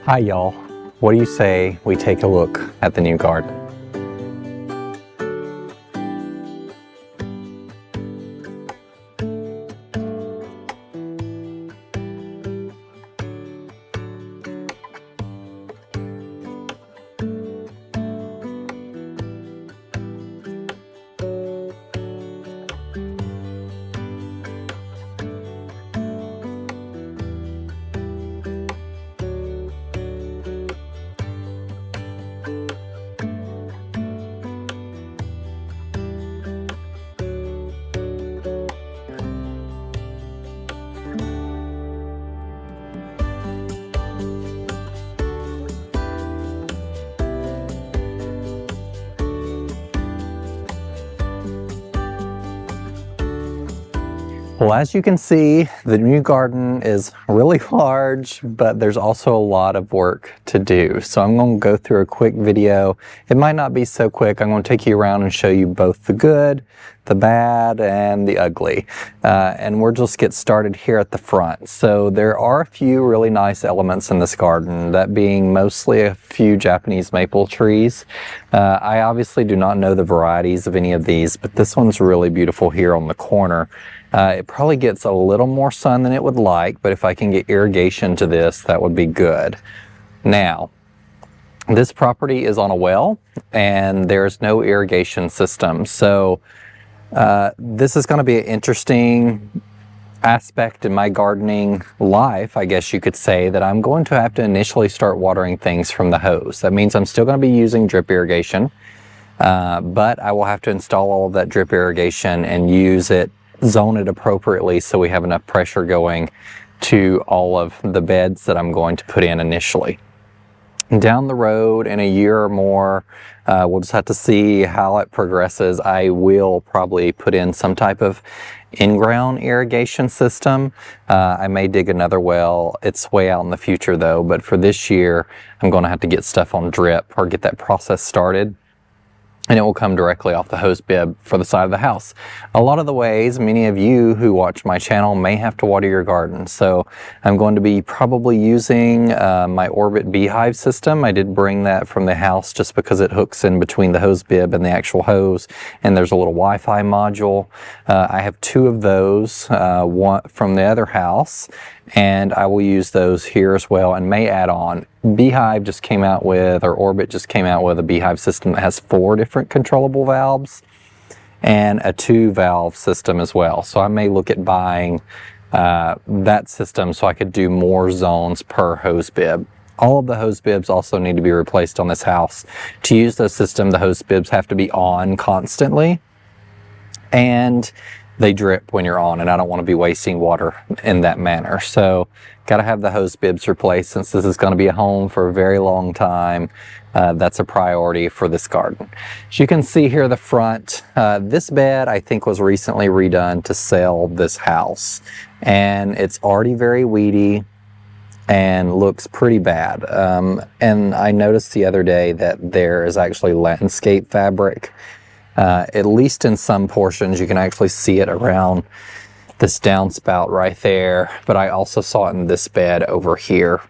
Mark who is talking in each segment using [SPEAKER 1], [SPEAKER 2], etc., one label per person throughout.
[SPEAKER 1] Hi y'all, what do you say we take a look at the new garden? Well, as you can see, the new garden is really large, but there's also a lot of work to do. So I'm going to go through a quick video. It might not be so quick. I'm going to take you around and show you both the good, the bad, and the ugly. And we'll just get started here at the front. So there are a few really nice elements in this garden, that being mostly a few Japanese maple trees. I obviously do not know the varieties of any of these, but this one's really beautiful here on the corner. It probably gets a little more sun than it would like, but if I can get irrigation to this, that would be good. Now, this property is on a well, and there's no irrigation system. So this is going to be an interesting aspect in my gardening life, I guess you could say, that I'm going to have to initially start watering things from the hose. That means I'm still going to be using drip irrigation, but I will have to install all of that drip irrigation and use it, zone it appropriately so we have enough pressure going to all of the beds that I'm going to put in initially. Down the road, in a year or more, we'll just have to see how it progresses. I will probably put in some type of in-ground irrigation system. I may dig another well. It's way out in the future though, but for this year, I'm going to have to get stuff on drip or get that process started. And it will come directly off the hose bib for the side of the house. A lot of the ways, many of you who watch my channel may have to water your garden. So I'm going to be probably using my Orbit beehive system. I did bring that from the house just because it hooks in between the hose bib and the actual hose. And there's a little Wi-Fi module. I have two of those, one from the other house. And I will use those here as well and may add on. Beehive just came out with, or Orbit just came out with a beehive system that has 4 different controllable valves and a 2-valve system as well. So I may look at buying that system so I could do more zones per hose bib. All of the hose bibs also need to be replaced on this house. To use the system, the hose bibs have to be on constantly, and they drip when you're on, and I don't want to be wasting water in that manner. So got to have the hose bibs replaced since this is going to be a home for a very long time. That's a priority for this garden. As you can see here, the front, this bed I think was recently redone to sell this house, and it's already very weedy and looks pretty bad. And I noticed the other day that there is actually landscape fabric. At least in some portions, you can actually see it around this downspout right there, but I also saw it in this bed over here.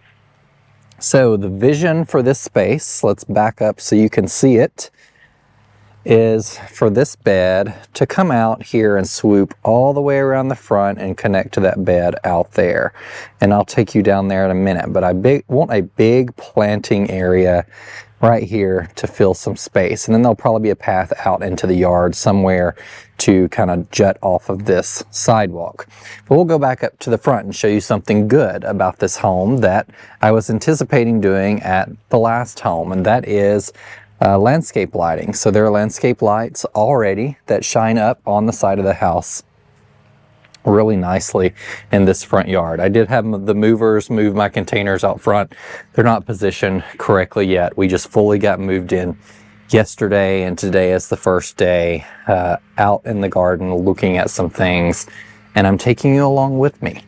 [SPEAKER 1] So the vision for this space, let's back up so you can see it, is for this bed to come out here and swoop all the way around the front and connect to that bed out there. And I'll take you down there in a minute, but I want a big planting area right here to fill some space, and then there'll probably be a path out into the yard somewhere to kind of jut off of this sidewalk. But we'll go back up to the front and show you something good about this home that I was anticipating doing at the last home, and that is landscape lighting. So there are landscape lights already that shine up on the side of the house really nicely in this front yard. I did have the movers move my containers out front. They're not positioned correctly yet. We just fully got moved in yesterday, and today is the first day out in the garden looking at some things, and I'm taking you along with me.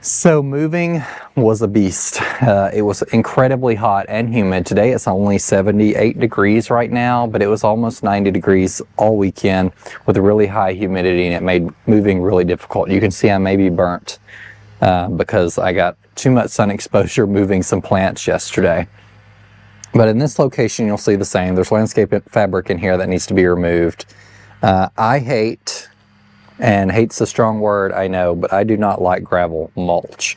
[SPEAKER 1] So moving was a beast. It was incredibly hot and humid. Today it's only 78 degrees right now, but it was almost 90 degrees all weekend with a really high humidity, and it made moving really difficult. You can see I may be burnt because I got too much sun exposure moving some plants yesterday. But in this location, you'll see the same. There's landscape fabric in here that needs to be removed. I hate, and hate's a strong word, I know, but I do not like gravel mulch.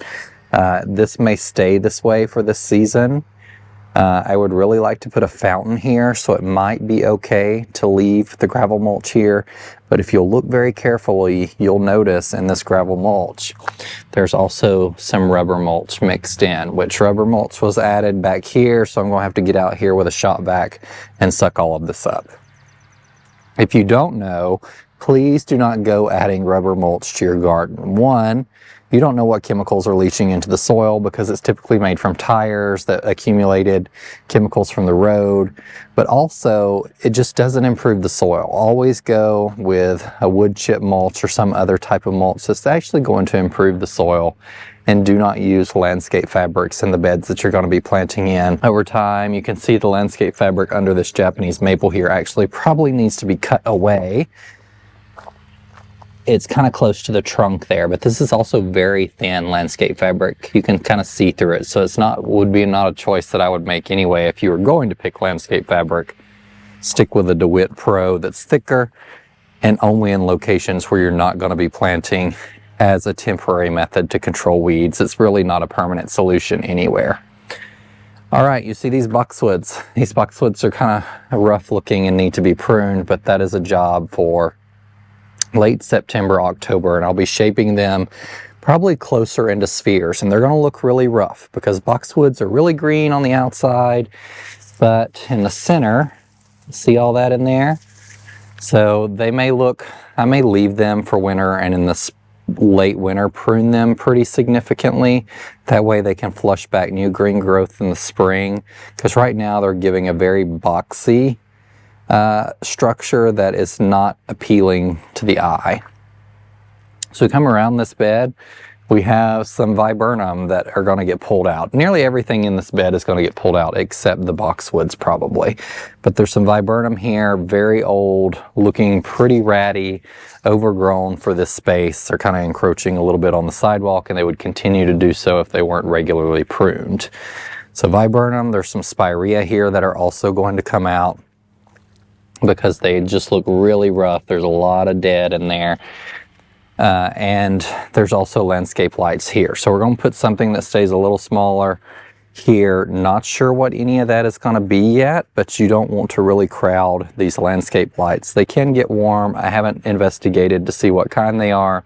[SPEAKER 1] This may stay this way for this season. I would really like to put a fountain here, so it might be okay to leave the gravel mulch here. But if you'll look very carefully, you'll notice in this gravel mulch, there's also some rubber mulch mixed in, which rubber mulch was added back here, so I'm going to have to get out here with a shop vac and suck all of this up. If you don't know, please do not go adding rubber mulch to your garden. One, you don't know what chemicals are leaching into the soil because it's typically made from tires that accumulated chemicals from the road, but also it just doesn't improve the soil. Always go with a wood chip mulch or some other type of mulch that's actually going to improve the soil, and do not use landscape fabrics in the beds that you're going to be planting in. Over time, you can see the landscape fabric under this Japanese maple here actually probably needs to be cut away. It's kind of close to the trunk there, but this is also very thin landscape fabric. You can kind of see through it, so it's not a choice that I would make anyway. If you were going to pick landscape fabric, stick with a 𝗣𝗜𝗗𝗘𝗢 Pro that's thicker, and only in locations where you're not going to be planting as a temporary method to control weeds. It's really not a permanent solution anywhere. All right, you see these boxwoods. These boxwoods are kind of rough looking and need to be pruned, but that is a job for late September, October, and I'll be shaping them probably closer into spheres, and they're going to look really rough because boxwoods are really green on the outside, but in the center, see all that in there? So they may look, I may leave them for winter, and in the late winter prune them pretty significantly. That way they can flush back new green growth in the spring, because right now they're giving a very boxy structure that is not appealing to the eye. So we come around this bed, we have some Viburnum that are going to get pulled out. Nearly everything in this bed is going to get pulled out except the boxwoods probably. But there's some Viburnum here, very old, looking pretty ratty, overgrown for this space. They're kind of encroaching a little bit on the sidewalk, and they would continue to do so if they weren't regularly pruned. So Viburnum, there's some Spirea here that are also going to come out, because they just look really rough. There's a lot of dead in there. And there's also landscape lights here. So we're going to put something that stays a little smaller here. Not sure what any of that is going to be yet, but you don't want to really crowd these landscape lights. They can get warm. I haven't investigated to see what kind they are.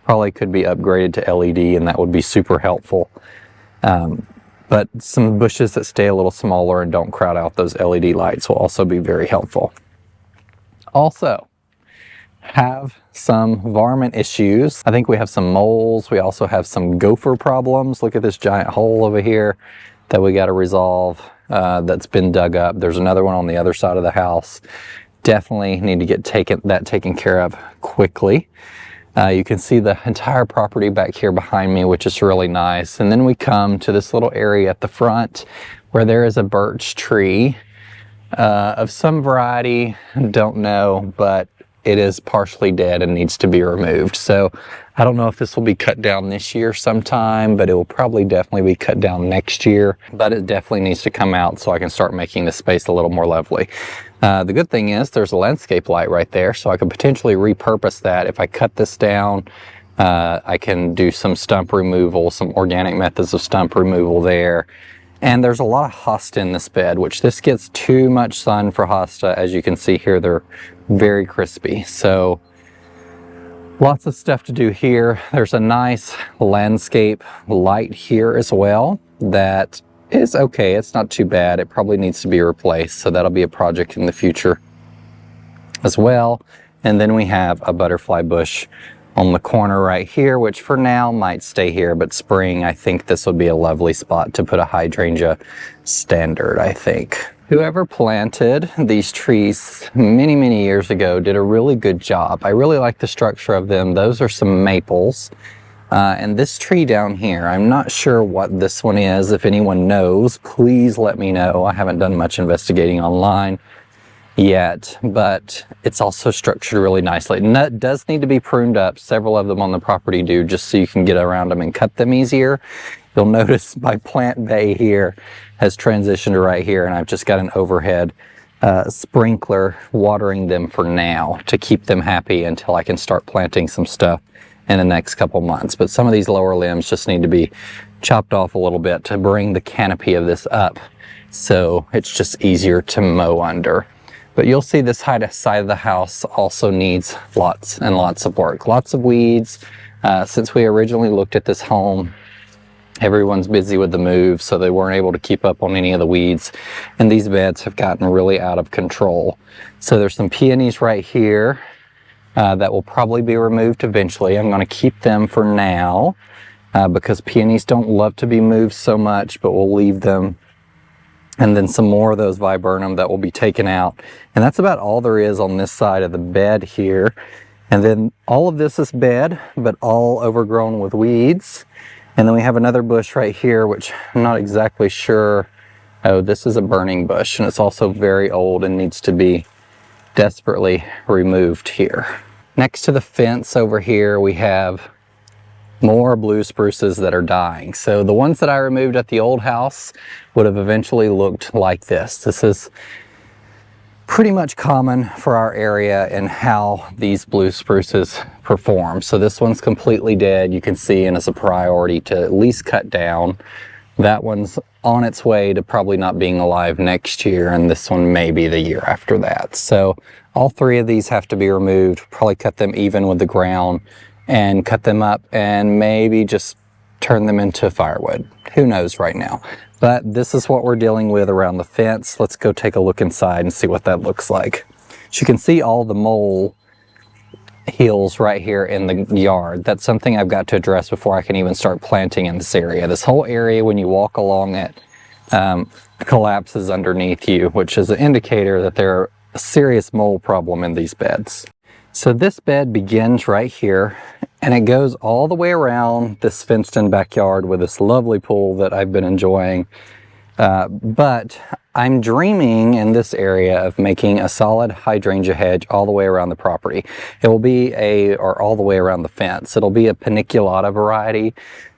[SPEAKER 1] Probably could be upgraded to LED, and that would be super helpful. But some bushes that stay a little smaller and don't crowd out those LED lights will also be very helpful. Also, have some varmint issues. I think we have some moles. We also have some gopher problems. Look at this giant hole over here that we got to resolve that's been dug up. There's another one on the other side of the house. Definitely need to get that taken care of quickly. You can see the entire property back here behind me, which is really nice. And then we come to this little area at the front where there is a birch tree of some variety, don't know, but it is partially dead and needs to be removed. So I don't know if this will be cut down this year sometime, but it will probably definitely be cut down next year. But it definitely needs to come out so I can start making the space a little more lovely. The good thing is there's a landscape light right there, so I could potentially repurpose that. If I cut this down, I can do some stump removal, some organic methods of stump removal there. And there's a lot of hosta in this bed, which this gets too much sun for hosta. As you can see here, they're very crispy. So lots of stuff to do here. There's a nice landscape light here as well that is okay. It's not too bad. It probably needs to be replaced. So that'll be a project in the future as well. And then we have a butterfly bush on the corner right here, which for now might stay here, but spring, I think this would be a lovely spot to put a hydrangea standard, I think. Whoever planted these trees many, many years ago did a really good job. I really like the structure of them. Those are some maples. And this tree down here, I'm not sure what this one is. If anyone knows, please let me know. I haven't done much investigating online. yet, but it's also structured really nicely. And that does need to be pruned up. Several of them on the property do, just so you can get around them and cut them easier. You'll notice my plant bay here has transitioned to right here, and I've just got an overhead sprinkler watering them for now to keep them happy until I can start planting some stuff in the next couple months. But some of these lower limbs just need to be chopped off a little bit to bring the canopy of this up, so it's just easier to mow under. But you'll see this side of the house also needs lots and lots of work. Lots of weeds. Since we originally looked at this home, everyone's busy with the move, so they weren't able to keep up on any of the weeds. And these beds have gotten really out of control. So there's some peonies right here that will probably be removed eventually. I'm going to keep them for now because peonies don't love to be moved so much, but we'll leave them. And then some more of those viburnum that will be taken out. And that's about all there is on this side of the bed here. And then all of this is bed, but all overgrown with weeds. And then we have another bush right here, which I'm not exactly sure. Oh, this is a burning bush, and it's also very old and needs to be desperately removed here. Next to the fence over here, we have more blue spruces that are dying. So the ones that I removed at the old house would have eventually looked like this. This is pretty much common for our area and how these blue spruces perform. So this one's completely dead, you can see, and it's a priority to at least cut down. That one's on its way to probably not being alive next year, and this one may be the year after that. So all three of these have to be removed, probably cut them even with the ground and cut them up and maybe just turn them into firewood. Who knows right now? But this is what we're dealing with around the fence. Let's go take a look inside and see what that looks like. So you can see all the mole hills right here in the yard. That's something I've got to address before I can even start planting in this area. This whole area, when you walk along it, collapses underneath you, which is an indicator that there are a serious mole problem in these beds. So this bed begins right here, and it goes all the way around this fenced-in backyard with this lovely pool that I've been enjoying. But I'm dreaming in this area of making a solid hydrangea hedge all the way around the property. It will be or all the way around the fence. It'll be a 𝗣𝗟𝗏𝗘𝗢 variety.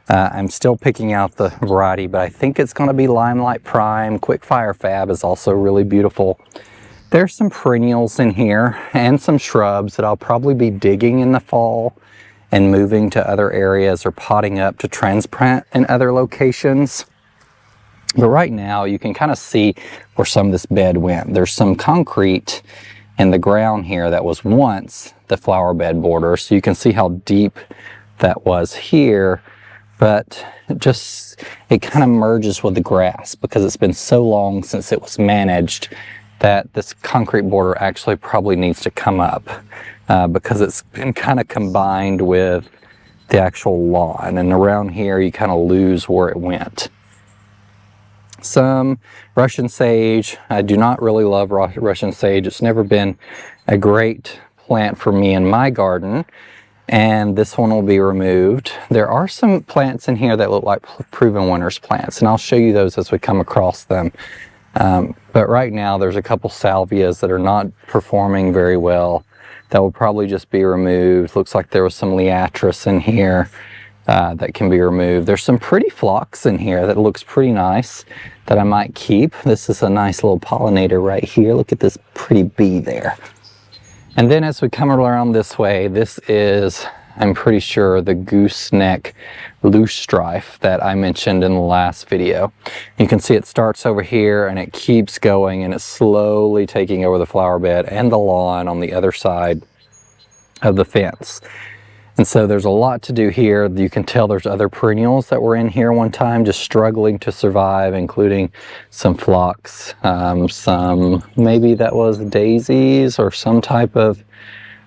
[SPEAKER 1] I'm still picking out the variety, but I think it's going to be Limelight Prime. Quick Fire Fab is also really beautiful. There's some perennials in here and some shrubs that I'll probably be digging in the fall and moving to other areas or potting up to transplant in other locations. But right now you can kind of see where some of this bed went. There's some concrete in the ground here that was once the flower bed border, so you can see how deep that was here, but it kind of merges with the grass because it's been so long since it was managed that this concrete border actually probably needs to come up because it's been kind of combined with the actual lawn, and around here you kind of lose where it went. Some Russian sage. I do not really love Russian sage. It's never been a great plant for me in my garden, and this one will be removed. There are some plants in here that look like proven winners plants, and I'll show you those as we come across them. But right now there's a couple salvias that are not performing very well that will probably just be removed. Looks like there was some 𝗍𝗏𝗧𝗦 in here that can be removed. There's some pretty phlox in here that looks pretty nice that I might keep. This is a nice little pollinator right here. Look at this pretty bee there. And then as we come around this way, this is, I'm pretty sure, the gooseneck loosestrife that I mentioned in the last video. You can see it starts over here and it keeps going, and it's slowly taking over the flower bed and the lawn on the other side of the fence. And so there's a lot to do here. You can tell there's other perennials that were in here one time just struggling to survive, including some phlox, some, maybe that was daisies or some type of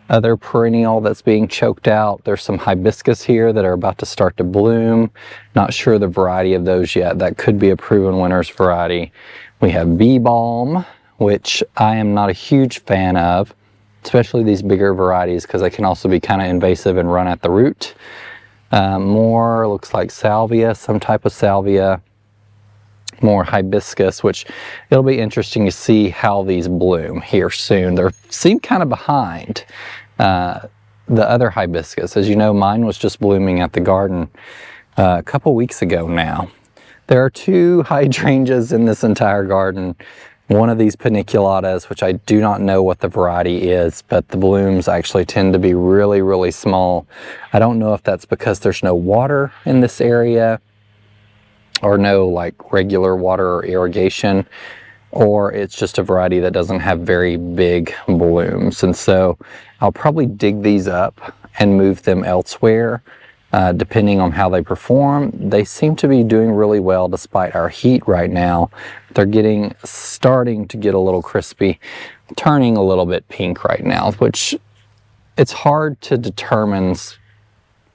[SPEAKER 1] other perennial that's being choked out. There's some hibiscus here that are about to start to bloom. Not sure the variety of those yet. That could be a proven winners variety. We have bee balm, which I am not a huge fan of, especially these bigger varieties because they can also be kind of invasive and run at the root. More looks like salvia, some type of salvia. more hibiscus, which it'll be interesting to see how these bloom here soon. They seem kind of behind the other hibiscus. As you know, mine was just blooming at the garden a couple weeks ago now. There are 2 hydrangeas in this entire garden. One of these 𝗩𝗟𝗏𝗘𝗢𝗧𝗦, which I do not know what the variety is, but the blooms actually tend to be really, really small. I don't know if that's because there's no water in this area, or no like regular water or irrigation, or it's just a variety that doesn't have very big blooms. And so I'll probably dig these up and move them elsewhere, depending on how they perform. They seem to be doing really well despite our heat right now. They're starting to get a little crispy, turning a little bit pink right now, which it's hard to determine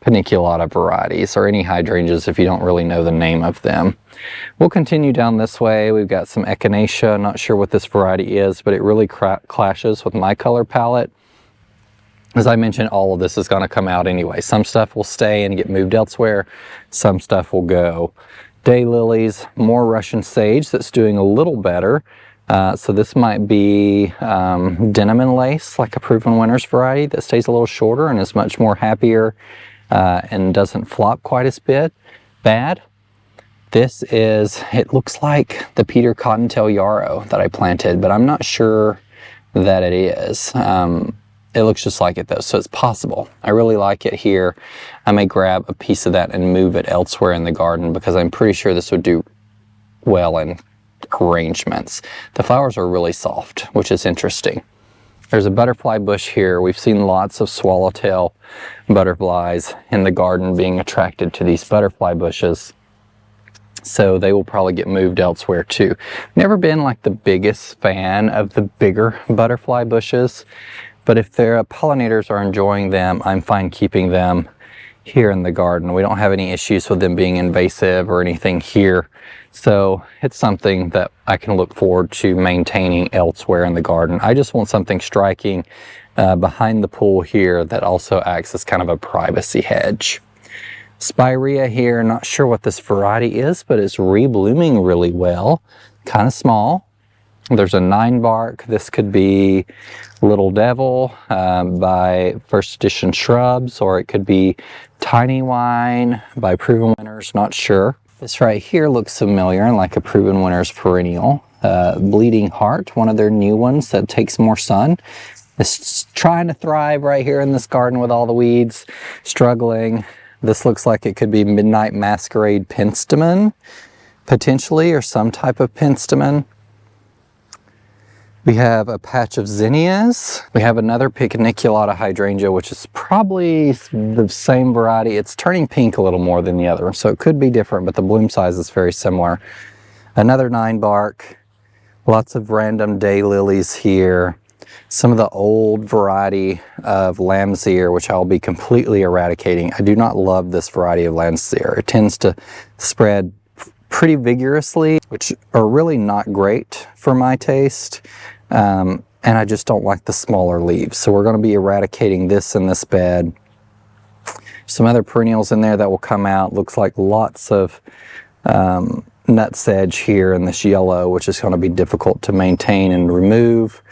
[SPEAKER 1] 𝗩𝗟𝗏𝗘𝗢𝗧𝗦 varieties or any hydrangeas if you don't really know the name of them. We'll continue down this way. We've got some echinacea. Not sure what this variety is, but it really clashes with my color palette. As I mentioned, all of this is going to come out anyway. Some stuff will stay and get moved elsewhere. Some stuff will go. Daylilies, more Russian sage that's doing a little better. So this might be denim and lace, like a Proven Winners variety that stays a little shorter and is much more happier and doesn't flop quite as bad. This is, it looks like the 𝗩𝗥𝗢𝗘𝗢𝗧𝗦 yarrow that I planted, but I'm not sure that it is. It looks just like it though, so it's possible. I really like it here. I may grab a piece of that and move it elsewhere in the garden because I'm pretty sure this would do well in arrangements. The flowers are really soft, which is interesting. There's a butterfly bush here. We've seen lots of swallowtail butterflies in the garden being attracted to these butterfly bushes. So they will probably get moved elsewhere too. Never been like the biggest fan of the bigger butterfly bushes, but if their pollinators are enjoying them, I'm fine keeping them here in the garden. We don't have any issues with them being invasive or anything here. So it's something that I can look forward to maintaining elsewhere in the garden. I just want something striking behind the pool here that also acts as kind of a privacy hedge. Spirea here, not sure what this variety is, but it's reblooming really well. Kind of small. There's a 9 bark. This could be Little Devil by First Edition Shrubs, or it could be Tiny Wine by Proven Winners, not sure. This right here looks familiar and like a Proven Winners perennial. Bleeding Heart, one of their new ones that takes more sun. It's trying to thrive right here in this garden with all the weeds, struggling. This looks like it could be Midnight Masquerade Penstemon, potentially, or some type of Penstemon. We have a patch of Zinnias. We have another 𝗩𝗟𝗏𝗘𝗢𝗧𝗦, which is probably the same variety. It's turning pink a little more than the other, so it could be different, but the bloom size is very similar. Another 9 bark. Lots of random daylilies here. Some of the old variety of lamb's ear, which I'll be completely eradicating. I do not love this variety of lamb's ear. It tends to spread pretty vigorously, which are really not great for my taste. And I just don't like the smaller leaves. So we're going to be eradicating this in this bed. Some other perennials in there that will come out. Looks like lots of nut sedge here in this yellow, which is going to be difficult to maintain and remove.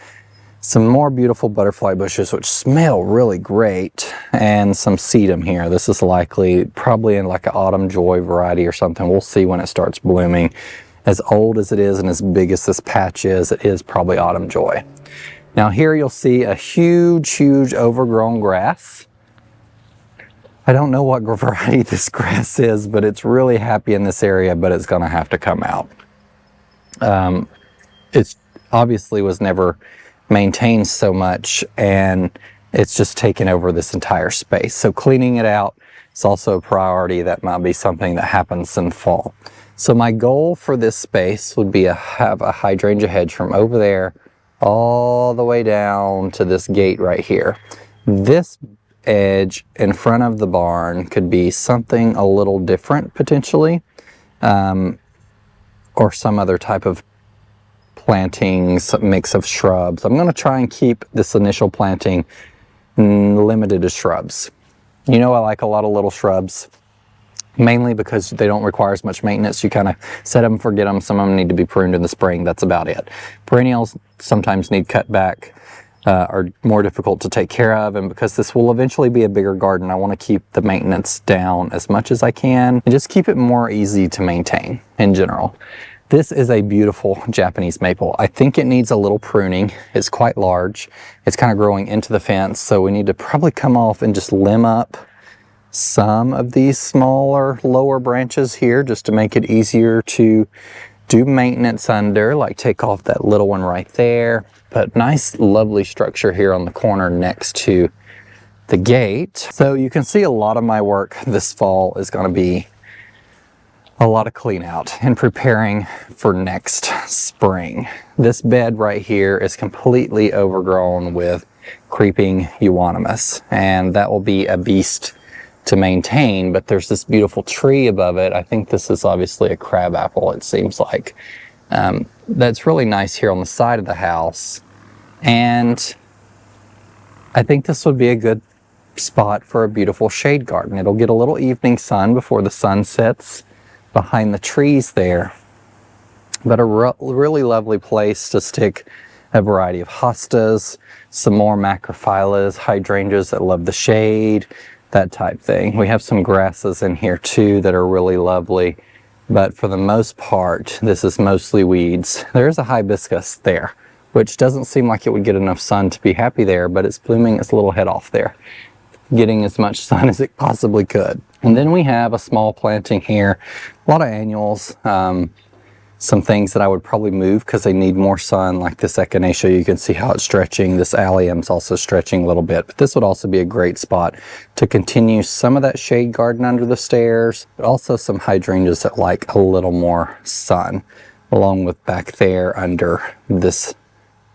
[SPEAKER 1] Some more beautiful butterfly bushes, which smell really great, and some sedum here. This is likely probably in like an Autumn Joy variety or something. We'll see when it starts blooming. As old as it is and as big as this patch is, it is probably Autumn Joy. Now here you'll see a huge overgrown grass. I don't know what variety this grass is, but it's really happy in this area, but it's gonna have to come out. It's obviously was never maintained so much, and it's just taken over this entire space. So cleaning it out is also a priority. That might be something that happens in the fall. So my goal for this space would be to have a hydrangea hedge from over there all the way down to this gate right here. This edge in front of the barn could be something a little different potentially, or some other type of plantings, mix of shrubs. I'm going to try and keep this initial planting limited to shrubs. You know, I like a lot of little shrubs. mainly because they don't require as much maintenance. You kind of set them, forget them. Some of them need to be pruned in the spring. That's about it. Perennials sometimes need cut back, are more difficult to take care of, and because this will eventually be a bigger garden, I want to keep the maintenance down as much as I can and just keep it more easy to maintain in general. This is a beautiful Japanese maple. I think it needs a little pruning. It's quite large. It's kind of growing into the fence, so we need to probably come off and just limb up some of these smaller, lower branches here just to make it easier to do maintenance under, like take off that little one right there. But nice, lovely structure here on the corner next to the gate. So you can see a lot of my work this fall is going to be a lot of clean out and preparing for next spring. This bed right here is completely overgrown with creeping euonymus, and that will be a beast to maintain, but there's this beautiful tree above it. I think this is obviously a crabapple, it seems like. That's really nice here on the side of the house. And I think this would be a good spot for a beautiful shade garden. It'll get a little evening sun before the sun sets behind the trees there. But a really lovely place to stick a variety of hostas, some more macrophyllus, hydrangeas that love the shade, that type thing. We have some grasses in here too that are really lovely. But for the most part, this is mostly weeds. There's a hibiscus there, which doesn't seem like it would get enough sun to be happy there, but it's blooming its little head off there, getting as much sun as it possibly could. And then we have a small planting here, a lot of annuals, some things that I would probably move because they need more sun, like this echinacea. You can see how it's stretching. This allium's also stretching a little bit, but this would also be a great spot to continue some of that shade garden under the stairs, but also some hydrangeas that like a little more sun, along with back there under this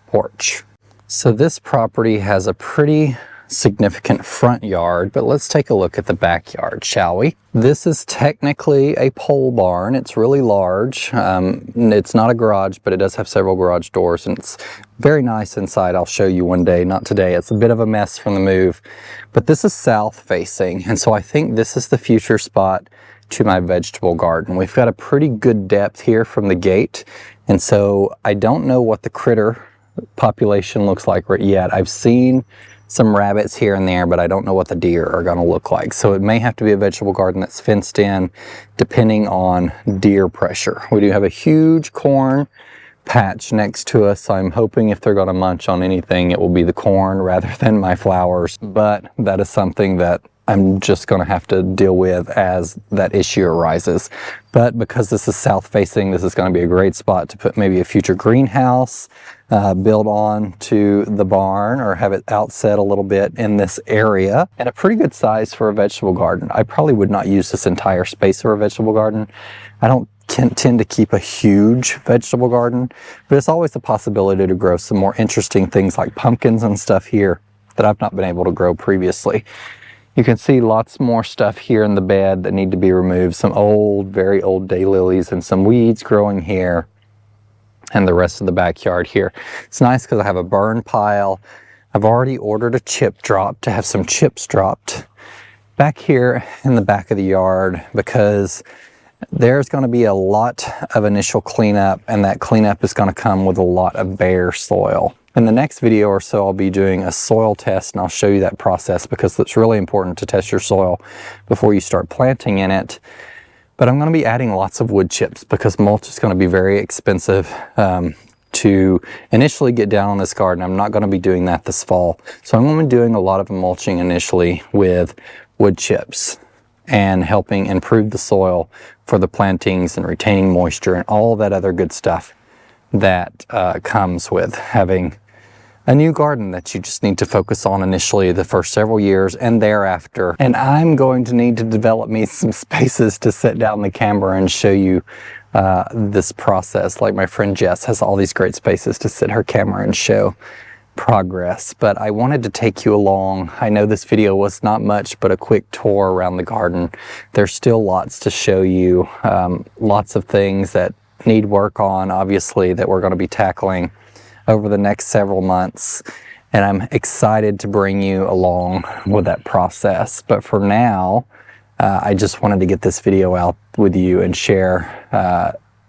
[SPEAKER 1] porch. So this property has a pretty significant front yard, but let's take a look at the backyard, shall we? This is technically a pole barn. It's really large. It's not a garage, but it does have several garage doors, and it's very nice inside. I'll show you one day, not today. It's a bit of a mess from the move, but this is south facing, and so I think this is the future spot to my vegetable garden. We've got a pretty good depth here from the gate, and so I don't know what the critter population looks like right yet. I've seen some rabbits here and there, but I don't know what the deer are going to look like. So it may have to be a vegetable garden that's fenced in depending on deer pressure. We do have a huge corn patch next to us. I'm hoping if they're going to munch on anything, it will be the corn rather than my flowers. But that is something that I'm just going to have to deal with as that issue arises. But because this is south facing, this is going to be a great spot to put maybe a future greenhouse, build on to the barn, or have it outset a little bit in this area, and a pretty good size for a vegetable garden. I probably would not use this entire space for a vegetable garden. I don't tend to keep a huge vegetable garden, but it's always a possibility to grow some more interesting things like pumpkins and stuff here that I've not been able to grow previously. You can see lots more stuff here in the bed that need to be removed. Some old, very old daylilies and some weeds growing here, and the rest of the backyard here. It's nice because I have a burn pile. I've already ordered a chip drop to have some chips dropped back here in the back of the yard, because there's going to be a lot of initial cleanup, and that cleanup is going to come with a lot of bare soil. In the next video or so, I'll be doing a soil test, and I'll show you that process, because it's really important to test your soil before you start planting in it. But I'm going to be adding lots of wood chips because mulch is going to be very expensive to initially get down on this garden. I'm not going to be doing that this fall. So I'm going to be doing a lot of mulching initially with wood chips and helping improve the soil for the plantings and retaining moisture and all that other good stuff that comes with having a new garden that you just need to focus on initially the first several years and thereafter. And I'm going to need to develop me some spaces to set down the camera and show you this process. Like my friend Jess has all these great spaces to sit her camera and show progress. But I wanted to take you along. I know this video was not much but a quick tour around the garden. There's still lots to show you, lots of things that need work on, obviously, that we're going to be tackling over the next several months, and I'm excited to bring you along with that process. But for now, I just wanted to get this video out with you and share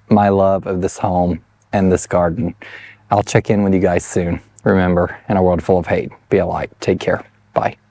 [SPEAKER 1] my love of this home and this garden. I'll check in with you guys soon. Remember, in a world full of hate, be a light. Take care. Bye.